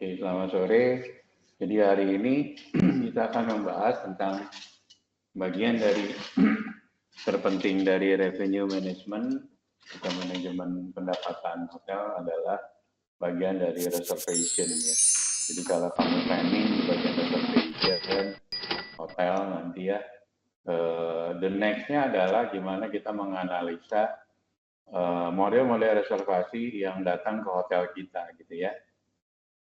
Oke, selamat sore. Jadi hari ini kita akan membahas tentang bagian dari terpenting dari revenue management atau manajemen pendapatan hotel adalah bagian dari reservation ya. Jadi kalau kamu planning di bagian reservation hotel nanti ya, the next-nya adalah gimana kita menganalisa model-model reservasi yang datang ke hotel kita gitu ya.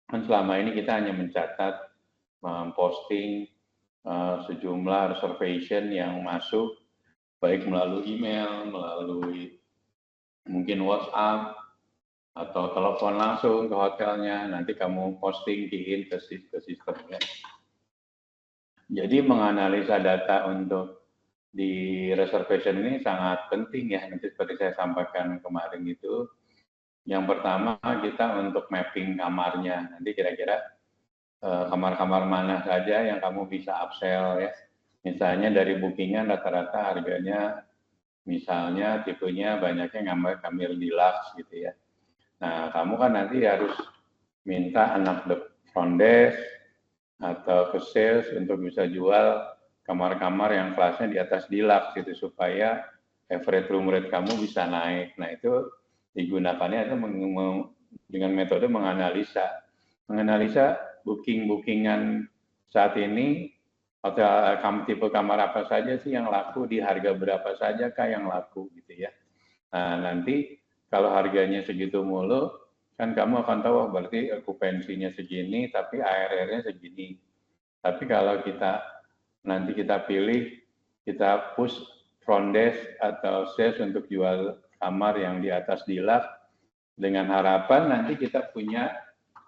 Kan selama ini kita hanya mencatat, memposting sejumlah reservation yang masuk, baik melalui email, melalui mungkin WhatsApp, atau telepon langsung ke hotelnya, nanti kamu posting, key-in ke sistemnya. Jadi menganalisa data untuk di reservation ini sangat penting ya, nanti seperti saya sampaikan kemarin itu. Yang pertama kita untuk mapping kamarnya, nanti kira-kira kamar-kamar mana saja yang kamu bisa upsell ya. Misalnya dari bookingan rata-rata harganya, misalnya tipenya banyaknya kamar deluxe gitu ya. Nah, kamu kan nanti harus minta anak front desk atau ke sales untuk bisa jual kamar-kamar yang kelasnya di atas deluxe gitu, supaya average room rate kamu bisa naik. Nah, itu digunakannya itu dengan metode menganalisa bookingan saat ini, hotel tipe kamar apa saja sih yang laku, di harga berapa saja kah yang laku gitu ya. Nah, nanti kalau harganya segitu mulu, kan kamu akan tahu berarti okupansinya segini, tapi ARR-nya segini. Tapi kalau nanti kita pilih, kita push front desk atau sales untuk jual kamar yang di atas deluxe, dengan harapan nanti kita punya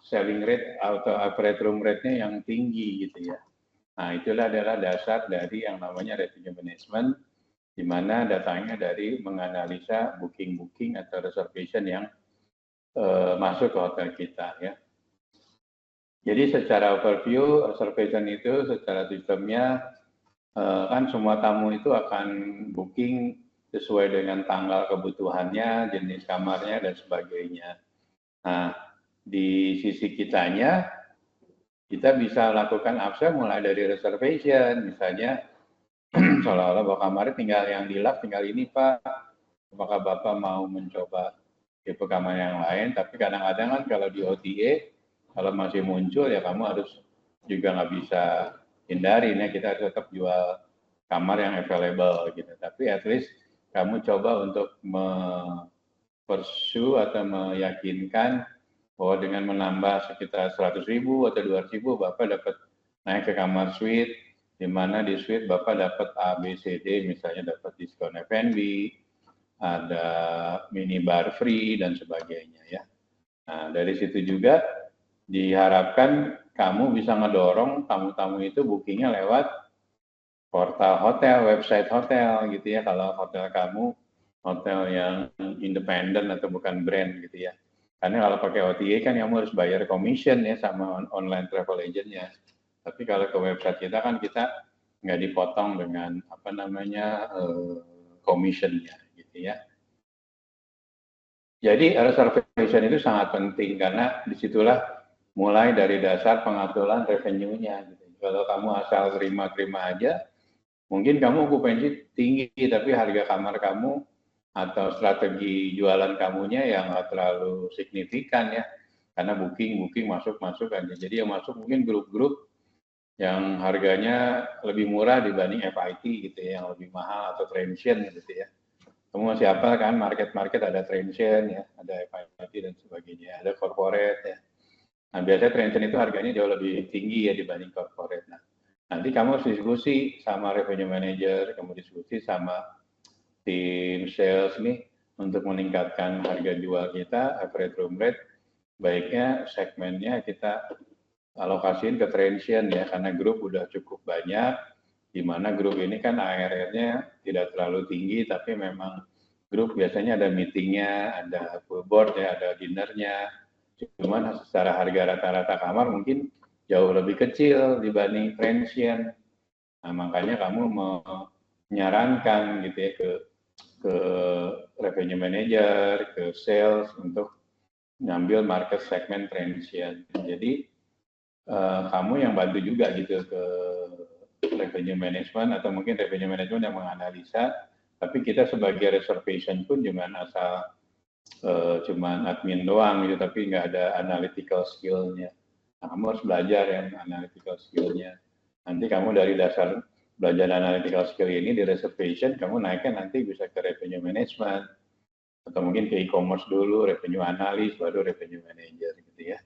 selling rate atau average room rate-nya yang tinggi gitu ya. Nah, itulah adalah dasar dari yang namanya revenue management, di mana datangnya dari menganalisa booking atau reservation yang masuk ke hotel kita ya. Jadi secara overview, reservation itu secara sistemnya kan semua tamu itu akan booking sesuai dengan tanggal kebutuhannya, jenis kamarnya, dan sebagainya. Nah, di sisi kitanya, kita bisa lakukan upsell mulai dari reservation, misalnya seolah-olah bahwa kamarnya tinggal yang deluxe, tinggal ini Pak, apakah Bapak mau mencoba tipe kamar yang lain? Tapi kadang-kadang kan kalau di OTA, kalau masih muncul ya kamu harus juga nggak bisa hindari, ya kita harus tetap jual kamar yang available gitu. Tapi at least kamu coba untuk pursue atau meyakinkan bahwa dengan menambah sekitar 100.000 atau 200.000 Bapak dapat naik ke kamar suite, di mana di suite Bapak dapat A, B, C, D, misalnya dapat diskon F&B, ada minibar free, dan sebagainya ya. Nah, dari situ juga diharapkan kamu bisa ngedorong tamu-tamu itu bookingnya lewat portal hotel, website hotel gitu ya, kalau hotel kamu hotel yang independen atau bukan brand gitu ya. Karena kalau pakai OTA kan kamu harus bayar commission ya sama online travel agentnya. Tapi kalau ke website kita kan kita nggak dipotong dengan apa namanya commissionnya gitu ya. Jadi reservation itu sangat penting karena disitulah mulai dari dasar pengaturan revenue-nya. Gitu. Kalau kamu asal terima-terima aja, mungkin kamu okupansi tinggi, tapi harga kamar kamu atau strategi jualan kamunya yang nggak terlalu signifikan ya, karena booking masuk aja. Jadi yang masuk mungkin grup-grup yang harganya lebih murah dibanding FIT gitu ya, yang lebih mahal, atau transient gitu ya. Kamu masih apa kan, market ada transient ya, ada FIT dan sebagainya, ada corporate ya. Nah, biasanya transient itu harganya jauh lebih tinggi ya dibanding corporate. Nah, nanti kamu harus diskusi sama revenue manager, kamu diskusi sama tim sales nih untuk meningkatkan harga jual kita, average room rate, baiknya segmennya kita alokasiin ke transient ya, karena grup udah cukup banyak, di mana grup ini kan ARR-nya tidak terlalu tinggi, tapi memang grup biasanya ada meetingnya, ada full board ya, ada dinnernya, cuman secara harga rata-rata kamar mungkin jauh lebih kecil dibanding transient. Nah, makanya kamu menyarankan gitu ya ke revenue manager, ke sales untuk ngambil market segment transient. Jadi kamu yang bantu juga gitu ke revenue management, atau mungkin revenue management yang menganalisa, tapi kita sebagai reservation pun cuman asal cuman admin doang gitu, tapi nggak ada analytical skill-nya. Nah, kamu harus belajar yang analytical skill-nya. Nanti kamu dari dasar belajar analytical skill ini di reservation, kamu naiknya nanti bisa ke revenue management, atau mungkin ke e-commerce dulu, revenue analyst, baru revenue manager gitu ya.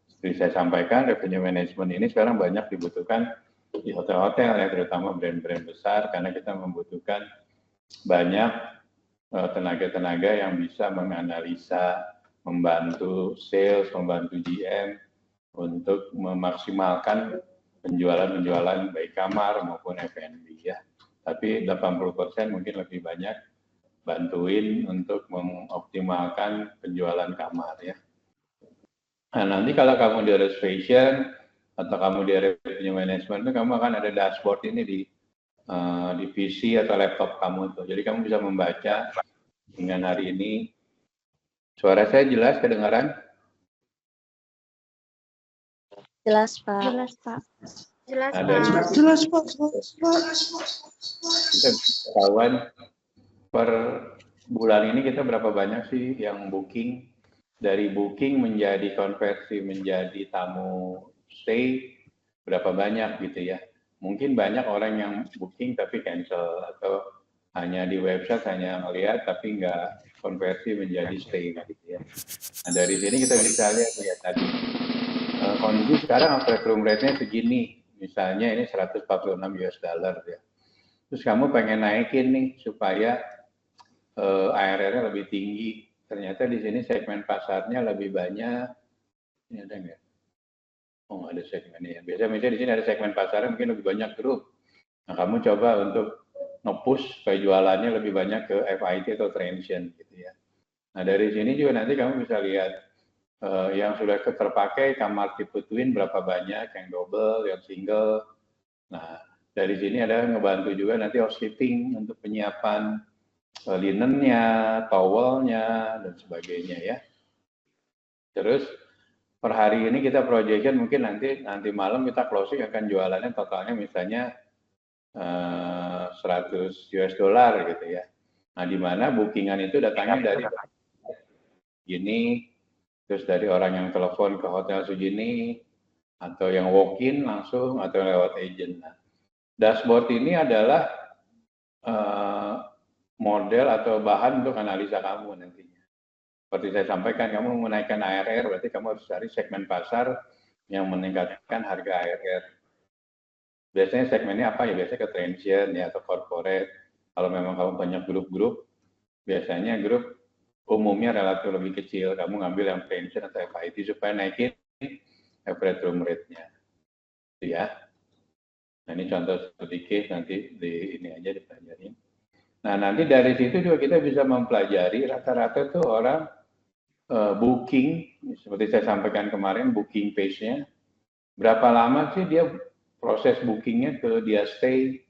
Seperti saya sampaikan, revenue management ini sekarang banyak dibutuhkan di hotel-hotel ya, terutama brand-brand besar, karena kita membutuhkan banyak tenaga-tenaga yang bisa menganalisa, membantu sales, membantu GM untuk memaksimalkan penjualan baik kamar maupun F&B ya. Tapi 80% mungkin lebih banyak bantuin untuk mengoptimalkan penjualan kamar ya. Nah, nanti kalau kamu di reservation atau kamu di revenue management itu kamu akan ada dashboard ini di PC atau laptop kamu tuh. Jadi kamu bisa membaca dengan hari ini. Suara saya jelas kedengaran? Jelas, Pak. Jelas, Pak. Jelas, Ada Pak. Jelas, Pak. kita ketahuan per bulan ini kita berapa banyak sih yang booking, dari booking menjadi konversi menjadi tamu stay, berapa banyak gitu ya. Mungkin banyak orang yang booking tapi cancel, atau hanya di website hanya ngelihat tapi nggak konversi menjadi stay gitu ya. Nah, dari sini kita bisa lihat ya tadi kondisi sekarang outlet room rate-nya segini, misalnya ini 146 US dollar ya. Terus kamu pengen naikin nih supaya ARR-nya lebih tinggi. Ternyata di sini segmen pasarnya lebih banyak. Ini ada nggak? Oh, nggak ada segmennya. Biasanya misalnya di sini ada segmen pasarnya mungkin lebih banyak grup. Nah, kamu coba untuk nge-push jualannya lebih banyak ke FIT atau transient gitu ya. Nah, dari sini juga nanti kamu bisa lihat yang sudah terpakai kamar tipe twin berapa banyak, yang double, yang single. Nah, dari sini ada ngebantu juga nanti housekeeping untuk penyiapan linennya, towelnya, dan sebagainya ya. Terus per hari ini kita projection mungkin nanti malam kita closing akan jualannya totalnya misalnya 100 US dollar gitu ya. Nah, di mana bookingan itu datangnya dari gini, terus dari orang yang telepon ke hotel segini, atau yang walk-in langsung, atau lewat agent. Nah, dashboard ini adalah model atau bahan untuk analisa kamu nantinya. Seperti saya sampaikan, kamu menaikkan ARR, berarti kamu harus cari segmen pasar yang meningkatkan harga ARR. Biasanya segmennya apa ya? Biasanya ke transient ya, atau corporate. Kalau memang kamu banyak grup-grup, biasanya grup umumnya relatif lebih kecil. Kamu ngambil yang transient atau FIT supaya naikin average room rate-nya. Ya. Nah, ini contoh sedikit, nanti di ini aja dipelajarin. Nah, nanti dari situ juga kita bisa mempelajari rata-rata tuh orang booking, seperti saya sampaikan kemarin, booking page-nya, berapa lama sih dia proses bookingnya ke dia stay.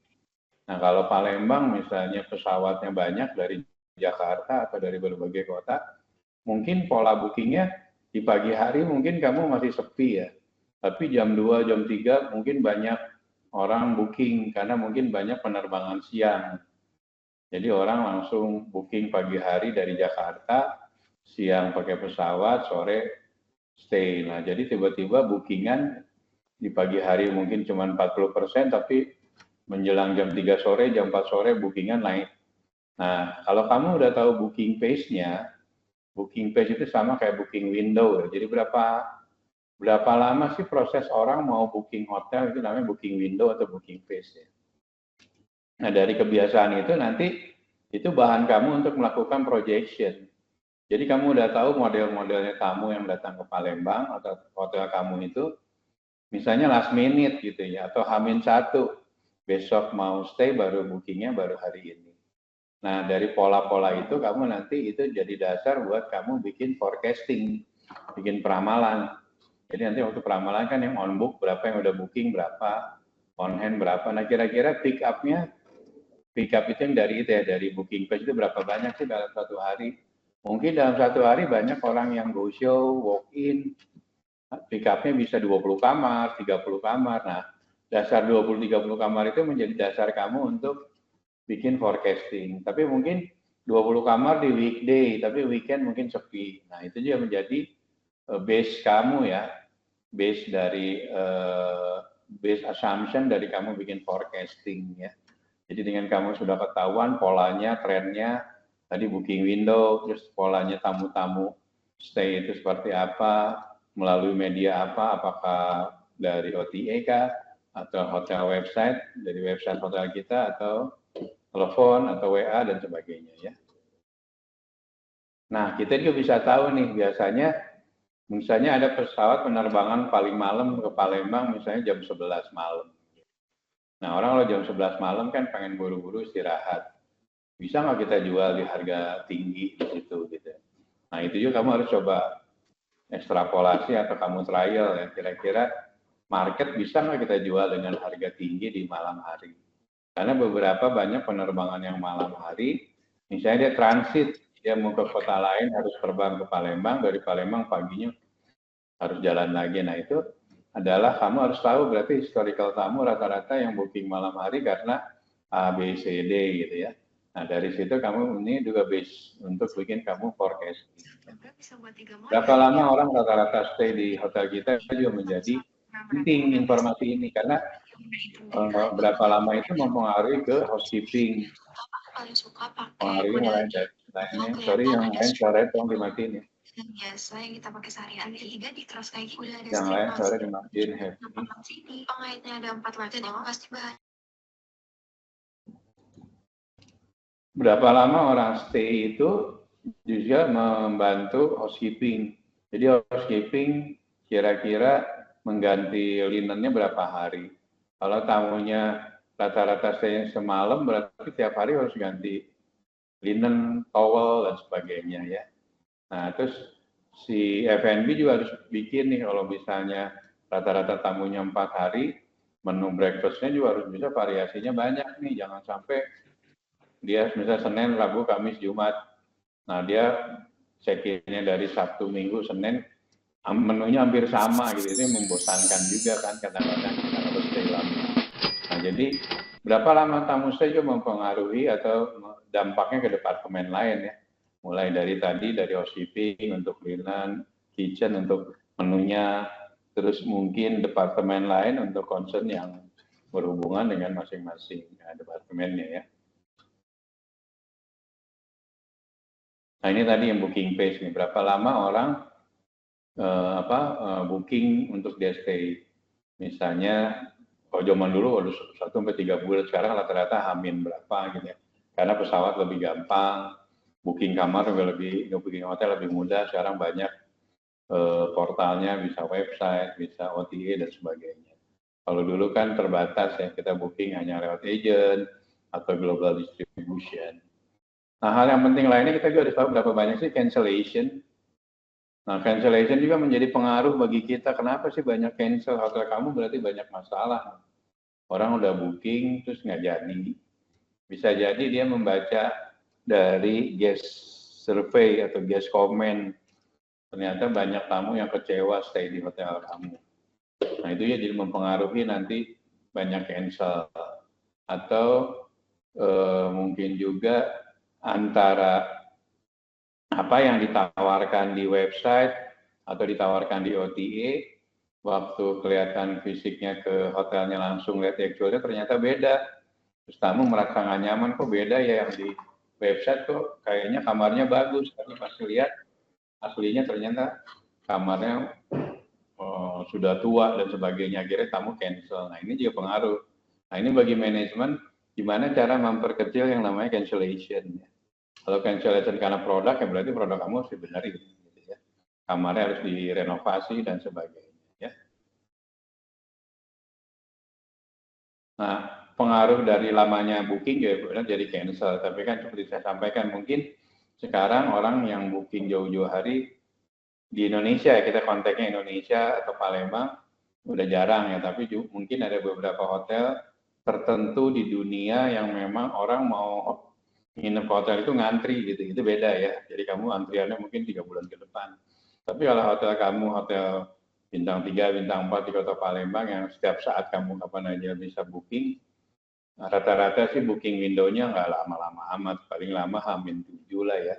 Nah, kalau Palembang misalnya pesawatnya banyak dari Jakarta atau dari berbagai kota, mungkin pola bookingnya di pagi hari mungkin kamu masih sepi ya, tapi jam 2, jam 3 mungkin banyak orang booking, karena mungkin banyak penerbangan siang. Jadi orang langsung booking pagi hari dari Jakarta, siang pakai pesawat, sore stay. Nah, jadi tiba-tiba bookingan di pagi hari mungkin cuma 40%, tapi menjelang jam 3 sore, jam 4 sore bookingan naik. Nah, kalau kamu udah tahu booking page-nya, booking page itu sama kayak booking window ya. Jadi berapa lama sih proses orang mau booking hotel, itu namanya booking window atau booking page ya. Nah, dari kebiasaan itu nanti itu bahan kamu untuk melakukan projection. Jadi kamu udah tahu model-modelnya tamu yang datang ke Palembang atau hotel kamu itu, misalnya last minute gitu ya, atau H-1, besok mau stay baru bookingnya baru hari ini. Nah, dari pola-pola itu kamu nanti itu jadi dasar buat kamu bikin forecasting, bikin peramalan. Jadi nanti waktu peramalan kan yang on book berapa, yang udah booking berapa, on hand berapa. Nah, kira-kira pick up-nya, pick up itu yang dari itu ya, dari booking page itu berapa banyak sih dalam satu hari. Mungkin dalam satu hari banyak orang yang go show, walk in, pick up-nya bisa 20 kamar, 30 kamar. Nah, dasar 20-30 kamar itu menjadi dasar kamu untuk bikin forecasting. Tapi mungkin 20 kamar di weekday, tapi weekend mungkin sepi. Nah, itu juga menjadi base kamu ya, base dari base assumption dari kamu bikin forecasting ya. Jadi dengan kamu sudah ketahuan polanya, trennya, tadi booking window, terus polanya tamu-tamu stay itu seperti apa, melalui media apa, apakah dari OTA kah, atau hotel website, dari website hotel kita, atau telepon, atau WA, dan sebagainya ya. Nah, kita juga bisa tahu nih, biasanya misalnya ada pesawat penerbangan paling malam ke Palembang, misalnya jam 11 malam. Nah, orang kalau jam 11 malam kan pengen buru-buru istirahat. Bisa nggak kita jual di harga tinggi di situ gitu. Nah, itu juga kamu harus coba ekstrapolasi atau kamu trial ya, kira-kira market bisa nggak kita jual dengan harga tinggi di malam hari. Karena beberapa banyak penerbangan yang malam hari, misalnya dia transit, dia mau ke kota lain harus terbang ke Palembang, dari Palembang paginya harus jalan lagi. Nah, itu adalah kamu harus tahu berarti historical kamu rata-rata yang booking malam hari karena A, B, C, D gitu ya. Nah, dari situ kamu ini juga base untuk bikin kamu forecast. Berapa lama orang rata-rata stay di hotel kita juga menjadi penting informasi ini karena berapa lama itu mempengaruhi ke housekeeping. Pengaruhi mulai dari lainnya. Sorry, yang lain suara tolong dimatiin ya. Dan biasa yang kita pakai sehari-hari hingga di keras kayak udah ada yang lain suara dimatiin ya. Pengaitnya ada 4 lagi dan pasti bahan. Berapa lama orang stay itu juga membantu housekeeping. Jadi housekeeping kira-kira mengganti linennya berapa hari. Kalau tamunya rata-rata stay semalam berarti tiap hari harus ganti linen, towel, dan sebagainya ya. Nah, terus si F&B juga harus bikin nih kalau misalnya rata-rata tamunya 4 hari, menu breakfast-nya juga harus bisa variasinya banyak nih, jangan sampai dia misalnya Senin, Rabu, Kamis, Jumat. Nah, dia check-in-nya dari Sabtu, Minggu, Senin, menunya hampir sama gitu, itu membosankan juga kan kadang-kadang kita harus stay lama. Nah, jadi berapa lama tamu stay juga mempengaruhi atau dampaknya ke departemen lain ya. Mulai dari tadi, dari housekeeping untuk linen, kitchen untuk menunya, terus mungkin departemen lain untuk concern yang berhubungan dengan masing-masing departemennya ya. Nah, ini tadi yang booking page nih, berapa lama orang booking untuk dia stay. Misalnya, kalau zaman dulu harus 1-3 bulan, sekarang rata-rata hamin berapa gitu ya. Karena pesawat lebih gampang, booking kamar juga lebih, booking hotel lebih mudah, sekarang banyak portalnya, bisa website, bisa OTA, dan sebagainya. Kalau dulu kan terbatas ya, kita booking hanya lewat agent atau global distribution. Nah, hal yang penting lainnya kita juga harus tahu berapa banyak sih cancellation. Nah, cancellation juga menjadi pengaruh bagi kita. Kenapa sih banyak cancel hotel kamu, berarti banyak masalah. Orang udah booking, terus nggak jadi. Bisa jadi dia membaca dari guest survey atau guest comment. Ternyata banyak tamu yang kecewa stay di hotel kamu. Nah, itu ya jadi mempengaruhi nanti banyak cancel. Atau mungkin juga antara apa yang ditawarkan di website atau ditawarkan di OTA, waktu kelihatan fisiknya ke hotelnya langsung lihat actualnya ternyata beda. Terus tamu merasa nggak nyaman, kok beda ya yang di website kok kayaknya kamarnya bagus, tapi pas lihat aslinya ternyata kamarnya sudah tua dan sebagainya, akhirnya tamu cancel. Nah, ini juga pengaruh. Nah, ini bagi manajemen gimana cara memperkecil yang namanya cancellation. Kalau cancellation karena produk, ya berarti produk kamu harus dibenerin. Gitu ya. Kamarnya harus direnovasi dan sebagainya. Ya. Nah, pengaruh dari lamanya booking juga jadi cancel. Tapi kan seperti saya sampaikan, mungkin sekarang orang yang booking jauh-jauh hari di Indonesia, kita konteksnya Indonesia atau Palembang, udah jarang ya. Tapi mungkin ada beberapa hotel tertentu di dunia yang memang orang mau nginep hotel itu ngantri gitu, itu beda ya. Jadi kamu antriannya mungkin 3 bulan ke depan. Tapi kalau hotel kamu hotel bintang 3, bintang 4 di Kota Palembang yang setiap saat kamu kapan aja bisa booking. Nah, rata-rata sih booking window-nya nggak lama-lama amat, paling lama H-7 lah ya.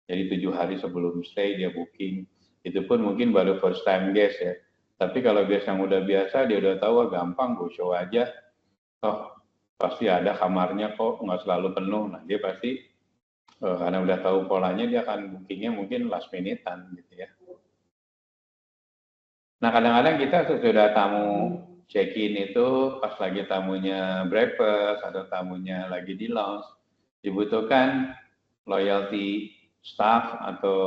Jadi 7 hari sebelum stay dia booking. Itu pun mungkin baru first time guest ya. Tapi kalau guest yang udah biasa, dia udah tahu gampang, go show aja. Toh pasti ada kamarnya kok, nggak selalu penuh. Nah dia pasti karena udah tahu polanya, dia akan bookingnya mungkin last minute-an gitu ya. Nah kadang-kadang kita sesudah tamu check-in itu, pas lagi tamunya breakfast atau tamunya lagi di lounge, dibutuhkan loyalty staff atau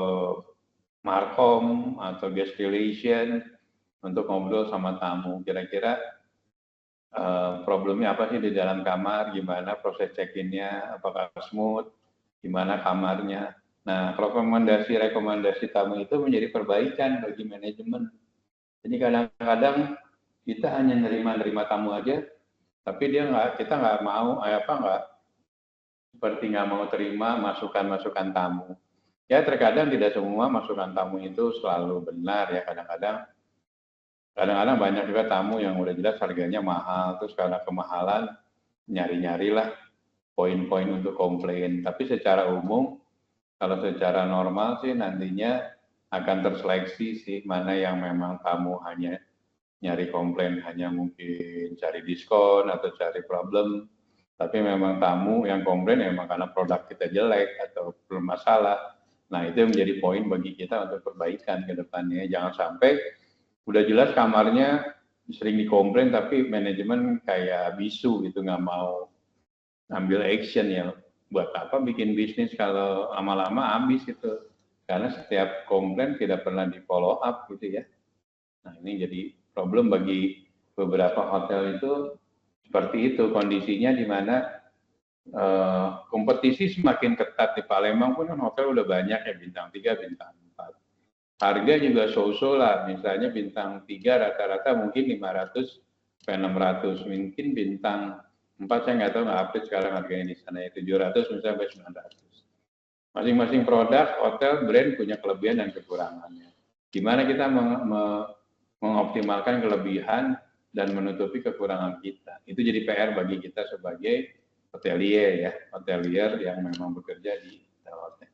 markom atau guest relation untuk ngobrol sama tamu. Kira-kira problemnya apa sih di dalam kamar, gimana proses check-in-nya, apakah smooth, gimana kamarnya. Nah, rekomendasi tamu itu menjadi perbaikan bagi manajemen. Jadi kadang-kadang kita hanya nerima tamu aja, tapi kita nggak mau, seperti nggak mau terima masukan-masukan tamu. Ya terkadang tidak semua masukan tamu itu selalu benar ya, kadang-kadang banyak juga tamu yang udah jelas harganya mahal, terus karena kemahalan nyari-nyarilah poin-poin untuk komplain. Tapi secara umum, kalau secara normal sih nantinya akan terseleksi sih mana yang memang tamu hanya nyari komplain, hanya mungkin cari diskon atau cari problem. Tapi memang tamu yang komplain memang karena produk kita jelek atau bermasalah. Nah itu yang menjadi poin bagi kita untuk perbaikan ke depannya. Jangan sampai udah jelas kamarnya sering dikomplain tapi manajemen kayak bisu gitu, nggak mau ambil action ya. Buat apa bikin bisnis kalau lama-lama habis gitu. Karena setiap komplain tidak pernah di follow up gitu ya. Nah ini jadi problem bagi beberapa hotel itu seperti itu kondisinya, di mana kompetisi semakin ketat. Di Palembang pun kan hotel udah banyak ya, bintang 3, bintang 4. Harga juga so-so lah, misalnya bintang 3 rata-rata mungkin 500 sampai 600, mungkin bintang 4 saya nggak tahu, nggak update sekarang harganya di sana ya, 700 misalnya sampai 900. Masing-masing produk, hotel, brand punya kelebihan dan kekurangannya. Gimana kita mengoptimalkan kelebihan dan menutupi kekurangan kita. Itu jadi PR bagi kita sebagai hotelier ya, hotelier yang memang bekerja di hotel.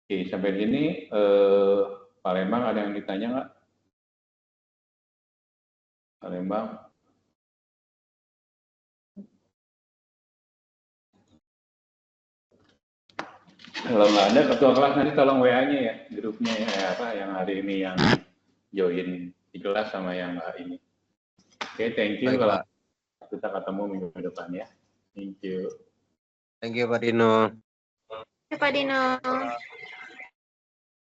Oke, sampai sini Palembang ada yang ditanya nggak? Palembang? Kalau nggak ada, ketua kelas nanti tolong WA-nya ya, grupnya ya, yang hari ini yang join di kelas sama yang ini. Oke, thank you. Kalau kita ketemu minggu depan ya. Thank you. Thank you Pak Dino. Pak Dino.